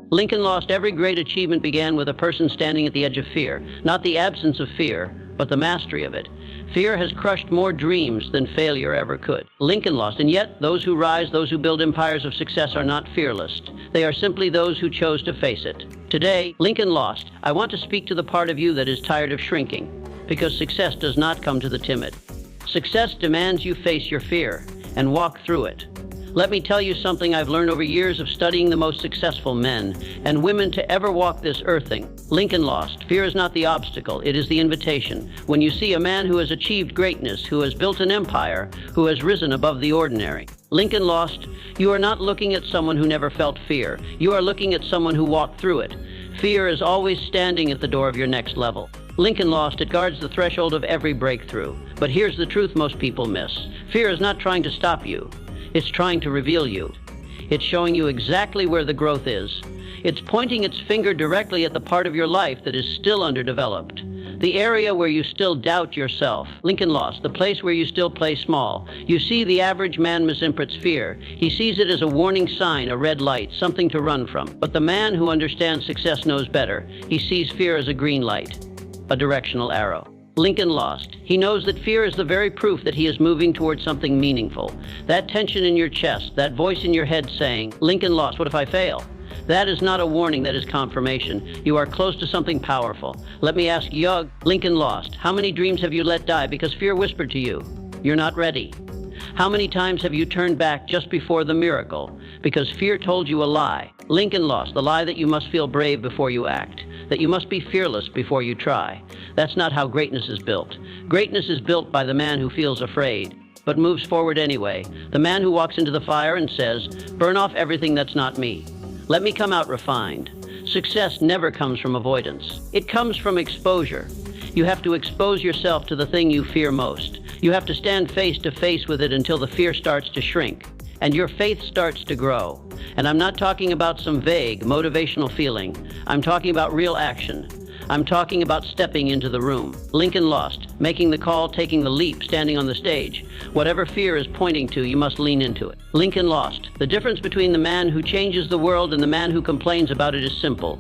Lincoln lost. Every great achievement began with a person standing at the edge of fear. Not the absence of fear, but the mastery of it. Fear has crushed more dreams than failure ever could. Lincoln lost, and yet those who rise, those who build empires of success are not fearless. They are simply those who chose to face it. Today, Lincoln lost. I want to speak to the part of you that is tired of shrinking, because success does not come to the timid. Success demands you face your fear and walk through it. Let me tell you something I've learned over years of studying the most successful men and women to ever walk this earthing. Lincoln lost. Fear is not the obstacle, it is the invitation. When you see a man who has achieved greatness, who has built an empire, who has risen above the ordinary. Lincoln lost. You are not looking at someone who never felt fear. You are looking at someone who walked through it. Fear is always standing at the door of your next level. Lincoln lost. It guards the threshold of every breakthrough. But here's the truth most people miss. Fear is not trying to stop you. It's trying to reveal you. It's showing you exactly where the growth is. It's pointing its finger directly at the part of your life that is still underdeveloped. The area where you still doubt yourself. Lincoln lost. The place where you still play small. You see, the average man misinterprets fear. He sees it as a warning sign, a red light, something to run from. But the man who understands success knows better. He sees fear as a green light, a directional arrow. Lincoln lost. He knows that fear is the very proof that he is moving towards something meaningful. That tension in your chest, that voice in your head saying, Lincoln lost, what if I fail? That is not a warning, that is confirmation. You are close to something powerful. Let me ask you, Lincoln lost. How many dreams have you let die because fear whispered to you, you're not ready? How many times have you turned back just before the miracle because fear told you a lie? Lincoln lost. The lie that you must feel brave before you act, that you must be fearless before you try. That's not how greatness is built. Greatness is built by the man who feels afraid, but moves forward anyway. The man who walks into the fire and says, burn off everything that's not me. Let me come out refined. Success never comes from avoidance. It comes from exposure. You have to expose yourself to the thing you fear most. You have to stand face to face with it until the fear starts to shrink and your faith starts to grow. And I'm not talking about some vague, motivational feeling. I'm talking about real action. I'm talking about stepping into the room. Lincoln lost. Making the call, taking the leap, standing on the stage. Whatever fear is pointing to, you must lean into it. Lincoln lost. The difference between the man who changes the world and the man who complains about it is simple.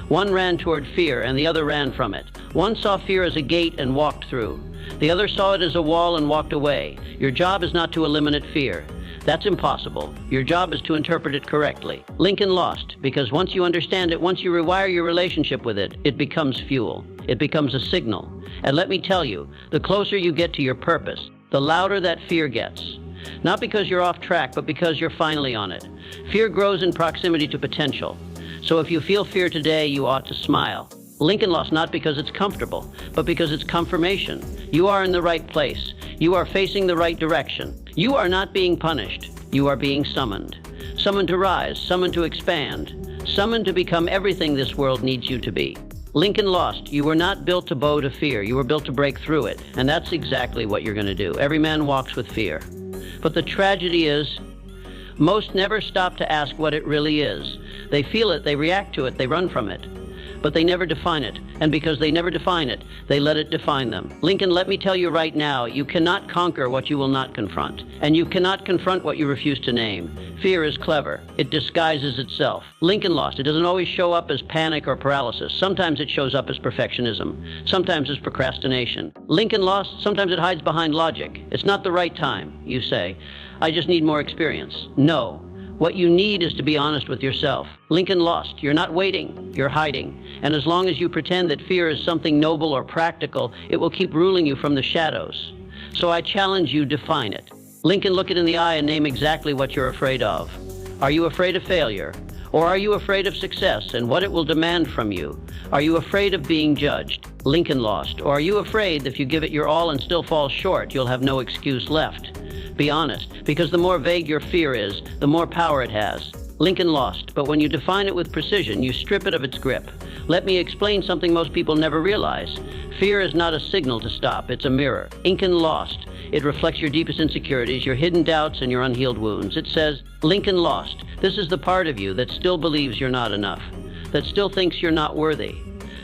One ran toward fear and the other ran from it. One saw fear as a gate and walked through. The other saw it as a wall and walked away. Your job is not to eliminate fear. That's impossible. Your job is to interpret it correctly. Lincoln lost because once you understand it, once you rewire your relationship with it, it becomes fuel. It becomes a signal. And let me tell you, the closer you get to your purpose, the louder that fear gets. Not because you're off track, but because you're finally on it. Fear grows in proximity to potential. So if you feel fear today, you ought to smile. Lincoln lost not because it's comfortable, but because it's confirmation. You are in the right place. You are facing the right direction. You are not being punished. You are being summoned. Summoned to rise, summoned to expand, summoned to become everything this world needs you to be. Lincoln lost. You were not built to bow to fear. You were built to break through it. And that's exactly what you're going to do. Every man walks with fear. But the tragedy is, most never stop to ask what it really is. They feel it, they react to it, they run from it. But they never define it. And because they never define it, they let it define them. Lincoln, let me tell you right now, you cannot conquer what you will not confront. And you cannot confront what you refuse to name. Fear is clever. It disguises itself. Lincoln lost. It doesn't always show up as panic or paralysis. Sometimes it shows up as perfectionism. Sometimes as procrastination. Lincoln lost. Sometimes it hides behind logic. It's not the right time, you say. I just need more experience. No. What you need is to be honest with yourself. Lincoln lost. You're not waiting. You're hiding. And as long as you pretend that fear is something noble or practical, it will keep ruling you from the shadows. So I challenge you, define it. Lincoln, look it in the eye and name exactly what you're afraid of. Are you afraid of failure? Or are you afraid of success and what it will demand from you? Are you afraid of being judged? Lincoln lost. Or are you afraid that if you give it your all and still fall short, you'll have no excuse left? Be honest, because the more vague your fear is, the more power it has. Lincoln lost, but when you define it with precision, you strip it of its grip. Let me explain something most people never realize. Fear is not a signal to stop, it's a mirror. Lincoln lost. It reflects your deepest insecurities, your hidden doubts, and your unhealed wounds. It says, Lincoln lost. This is the part of you that still believes you're not enough, that still thinks you're not worthy,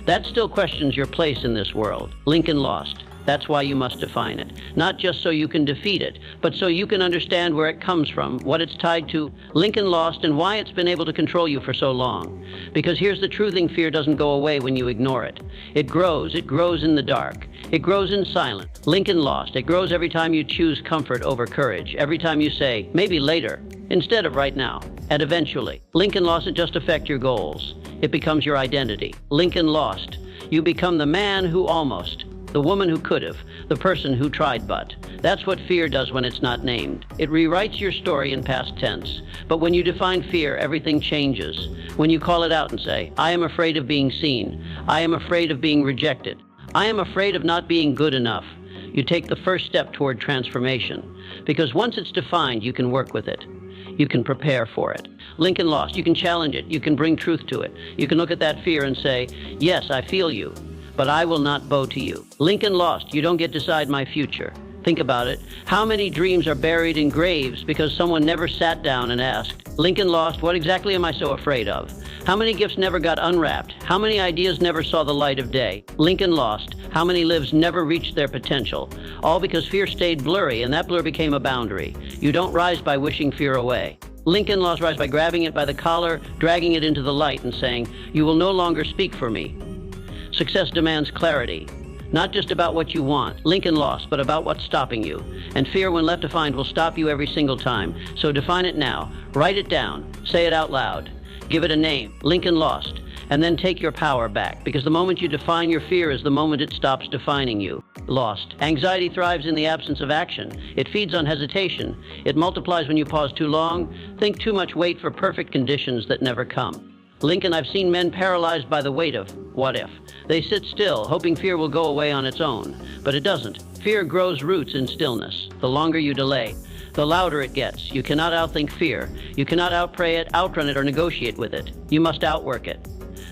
that still questions your place in this world. Lincoln lost. That's why you must define it. Not just so you can defeat it, but so you can understand where it comes from, what it's tied to, Lincoln lost, and why it's been able to control you for so long. Because here's the true thing: fear doesn't go away when you ignore it. It grows in the dark. It grows in silence. Lincoln lost. It grows every time you choose comfort over courage, every time you say, maybe later, instead of right now. And eventually, Lincoln lost doesn't just affect your goals. It becomes your identity. Lincoln lost. You become the man who almost, the woman who could have, the person who tried but. That's what fear does when it's not named. It rewrites your story in past tense. But when you define fear, everything changes. When you call it out and say, I am afraid of being seen. I am afraid of being rejected. I am afraid of not being good enough. You take the first step toward transformation. Because once it's defined, you can work with it. You can prepare for it. Lincoln lost. You can challenge it. You can bring truth to it. You can look at that fear and say, yes, I feel you, but I will not bow to you. Lincoln lost. You don't get to decide my future. Think about it. How many dreams are buried in graves because someone never sat down and asked, Lincoln lost, what exactly am I so afraid of? How many gifts never got unwrapped? How many ideas never saw the light of day? Lincoln lost. How many lives never reached their potential? All because fear stayed blurry, and that blur became a boundary. You don't rise by wishing fear away. Lincoln lost rise by grabbing it by the collar, dragging it into the light, and saying, you will no longer speak for me. Success demands clarity. Not just about what you want, Lincoln lost, but about what's stopping you. And fear, when left defined, will stop you every single time. So define it now. Write it down. Say it out loud. Give it a name. Lincoln lost. And then take your power back, because the moment you define your fear is the moment it stops defining you. Lost. Anxiety thrives in the absence of action. It feeds on hesitation. It multiplies when you pause too long, think too much, wait for perfect conditions that never come. Lincoln, I've seen men paralyzed by the weight of what if. They sit still, hoping fear will go away on its own. But it doesn't. Fear grows roots in stillness. The longer you delay, the louder it gets. You cannot outthink fear. You cannot outpray it, outrun it, or negotiate with it. You must outwork it.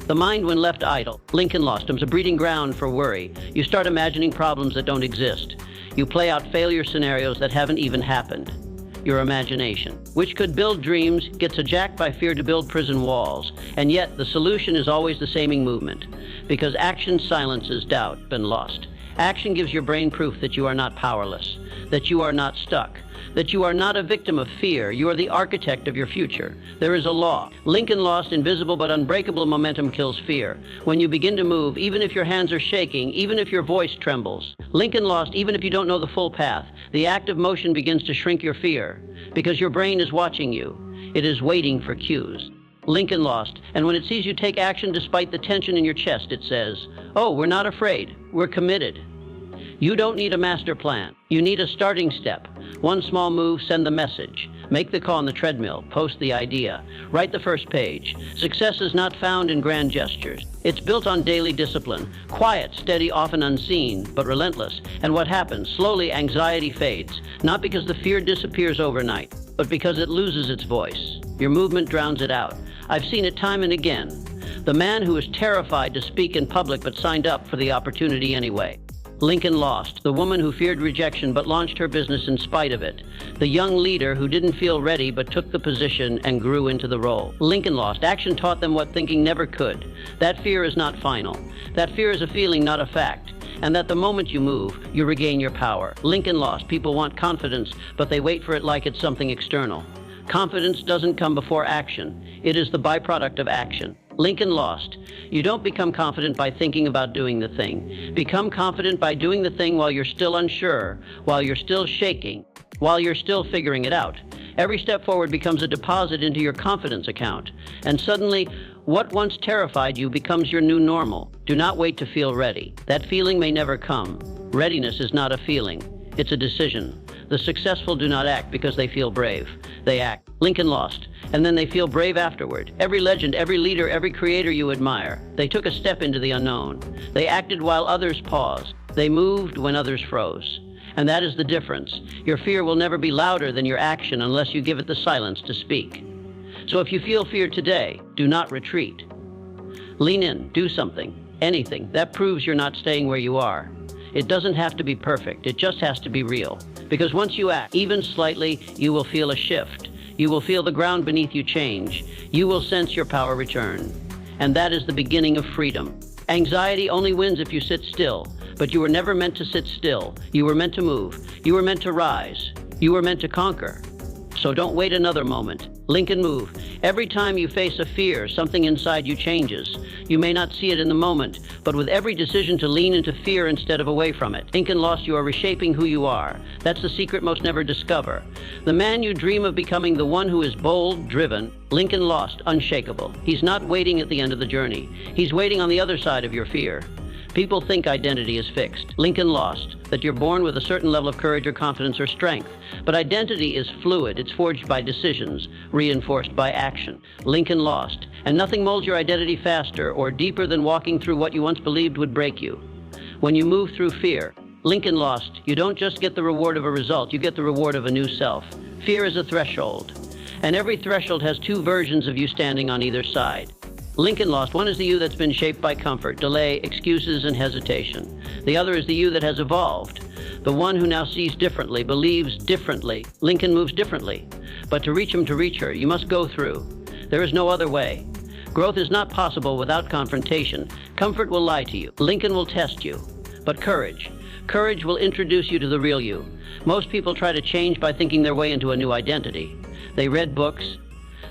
The mind, when left idle, Lincoln lost, is a breeding ground for worry. You start imagining problems that don't exist. You play out failure scenarios that haven't even happened. Your imagination, which could build dreams, gets hijacked by fear to build prison walls. And yet, the solution is always the same movement. Because action silences doubt, been lost. Action gives your brain proof that you are not powerless, that you are not stuck, that you are not a victim of fear. You are the architect of your future. There is a law. Lincoln lost. Invisible but unbreakable momentum kills fear. When you begin to move, even if your hands are shaking, even if your voice trembles. Lincoln lost. Even if you don't know the full path, the act of motion begins to shrink your fear, because your brain is watching you. It is waiting for cues. Lincoln lost. And when it sees you take action despite the tension in your chest, it says, oh, we're not afraid. We're committed. You don't need a master plan. You need a starting step. One small move, send the message. Make the call on the treadmill. Post the idea. Write the first page. Success is not found in grand gestures. It's built on daily discipline. Quiet, steady, often unseen, but relentless. And what happens? Slowly, anxiety fades. Not because the fear disappears overnight, but because it loses its voice. Your movement drowns it out. I've seen it time and again. The man who was terrified to speak in public but signed up for the opportunity anyway. Lincoln lost. The woman who feared rejection but launched her business in spite of it. The young leader who didn't feel ready but took the position and grew into the role. Lincoln lost. Action taught them what thinking never could. That fear is not final. That fear is a feeling, not a fact. And that the moment you move, you regain your power. Lincoln lost. People want confidence, but they wait for it like it's something external. Confidence doesn't come before action. It is the byproduct of action. Lincoln lost. You don't become confident by thinking about doing the thing. Become confident by doing the thing while you're still unsure, while you're still shaking, while you're still figuring it out. Every step forward becomes a deposit into your confidence account. And suddenly, what once terrified you becomes your new normal. Do not wait to feel ready. That feeling may never come. Readiness is not a feeling. It's a decision. The successful do not act because they feel brave. They act. Lincoln lost. And then they feel brave afterward. Every legend, every leader, every creator you admire, they took a step into the unknown. They acted while others paused. They moved when others froze. And that is the difference. Your fear will never be louder than your action unless you give it the silence to speak. So if you feel fear today, do not retreat. Lean in, do something, anything. That proves you're not staying where you are. It doesn't have to be perfect. It just has to be real. Because once you act, even slightly, you will feel a shift. You will feel the ground beneath you change. You will sense your power return. And that is the beginning of freedom. Anxiety only wins if you sit still. but you were never meant to sit still. You were meant to move. You were meant to rise. You were meant to conquer. So don't wait another moment. Lincoln move. Every time you face a fear, something inside you changes. You may not see it in the moment, but with every decision to lean into fear instead of away from it, Lincoln lost, you are reshaping who you are. That's the secret most never discover. The man you dream of becoming, the one who is bold, driven, Lincoln lost, unshakable. He's not waiting at the end of the journey. He's waiting on the other side of your fear. People think identity is fixed. Lincoln lost, that you're born with a certain level of courage or confidence or strength. But identity is fluid. It's forged by decisions, reinforced by action. Lincoln lost, and nothing molds your identity faster or deeper than walking through what you once believed would break you. When you move through fear, Lincoln lost, you don't just get the reward of a result, you get the reward of a new self. Fear is a threshold, and every threshold has two versions of you standing on either side. Lincoln lost. One is the you that's been shaped by comfort, delay, excuses, and hesitation. The other is the you that has evolved, the one who now sees differently, believes differently. Lincoln moves differently. But to reach him, to reach her, you must go through. There is no other way. Growth is not possible without confrontation. Comfort will lie to you. Lincoln will test you. But courage will introduce you to the real you. Most people try to change by thinking their way into a new identity. They read books.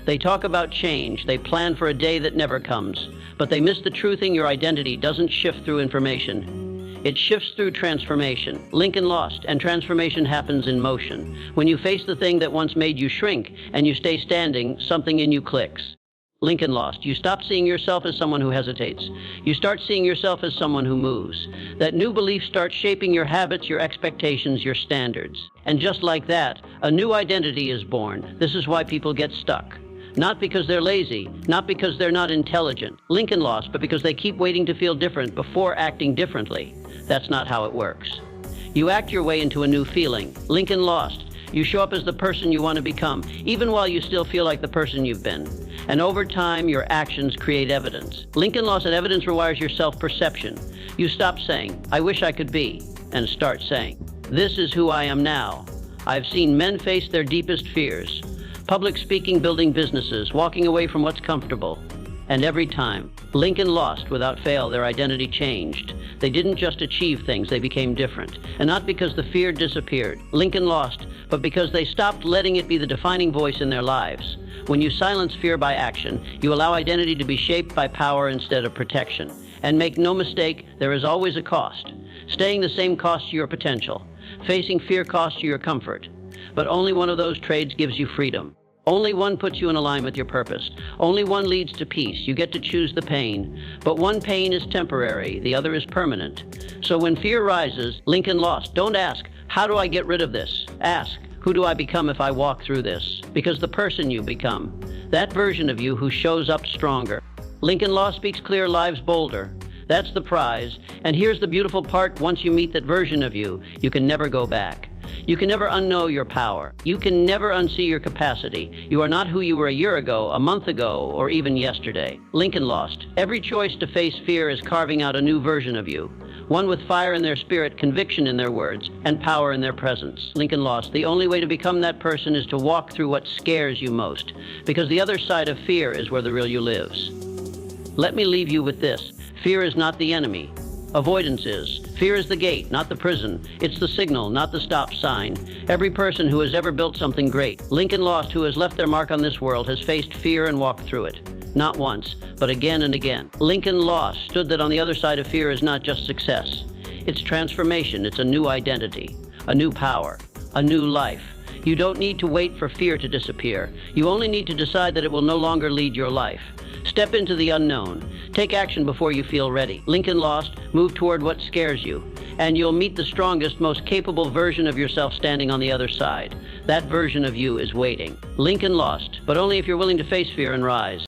They talk about change, they plan for a day that never comes, but they miss the truth in your identity doesn't shift through information. It shifts through transformation. Lincoln lost, and transformation happens in motion. When you face the thing that once made you shrink, and you stay standing, something in you clicks. Lincoln lost. You stop seeing yourself as someone who hesitates. You start seeing yourself as someone who moves. That new belief starts shaping your habits, your expectations, your standards. And just like that, a new identity is born. This is why people get stuck. Not because they're lazy, not because they're not intelligent. Lincoln lost, but because they keep waiting to feel different before acting differently. That's not how it works. You act your way into a new feeling. Lincoln lost. You show up as the person you want to become, even while you still feel like the person you've been. And over time, your actions create evidence. Lincoln lost, and evidence rewires your self-perception. You stop saying, I wish I could be, and start saying, this is who I am now. I've seen men face their deepest fears. Public speaking, building businesses, walking away from what's comfortable. And every time, Lincoln lost without fail, their identity changed. They didn't just achieve things, they became different. And not because the fear disappeared. Lincoln lost, but because they stopped letting it be the defining voice in their lives. When you silence fear by action, you allow identity to be shaped by power instead of protection. And make no mistake, there is always a cost. Staying the same costs your potential. Facing fear costs you your comfort. But only one of those trades gives you freedom. Only one puts you in alignment with your purpose. Only one leads to peace. You get to choose the pain. But one pain is temporary, the other is permanent. So when fear rises, Lincoln lost. Don't ask, how do I get rid of this? Ask, who do I become if I walk through this? Because the person you become, that version of you who shows up stronger. Lincoln lost, speaks clear, lives bolder. That's the prize. And here's the beautiful part, once you meet that version of you, you can never go back. You can never unknow your power. You can never unsee your capacity. You are not who you were a year ago, a month ago, or even yesterday. Lincoln lost. Every choice to face fear is carving out a new version of you. One with fire in their spirit, conviction in their words, and power in their presence. Lincoln lost. The only way to become that person is to walk through what scares you most, because the other side of fear is where the real you lives. Let me leave you with this. Fear is not the enemy. Avoidance is. Fear is the gate, not the prison. It's the signal, not the stop sign. Every person who has ever built something great, Lincoln lost, who has left their mark on this world, has faced fear and walked through it. Not once, but again and again. Lincoln lost, stood that on the other side of fear is not just success. It's transformation. It's a new identity, a new power, a new life. You don't need to wait for fear to disappear. You only need to decide that it will no longer lead your life. Step into the unknown. Take action before you feel ready. Lincoln lost, move toward what scares you, and you'll meet the strongest, most capable version of yourself standing on the other side. That version of you is waiting. Lincoln lost, but only if you're willing to face fear and rise.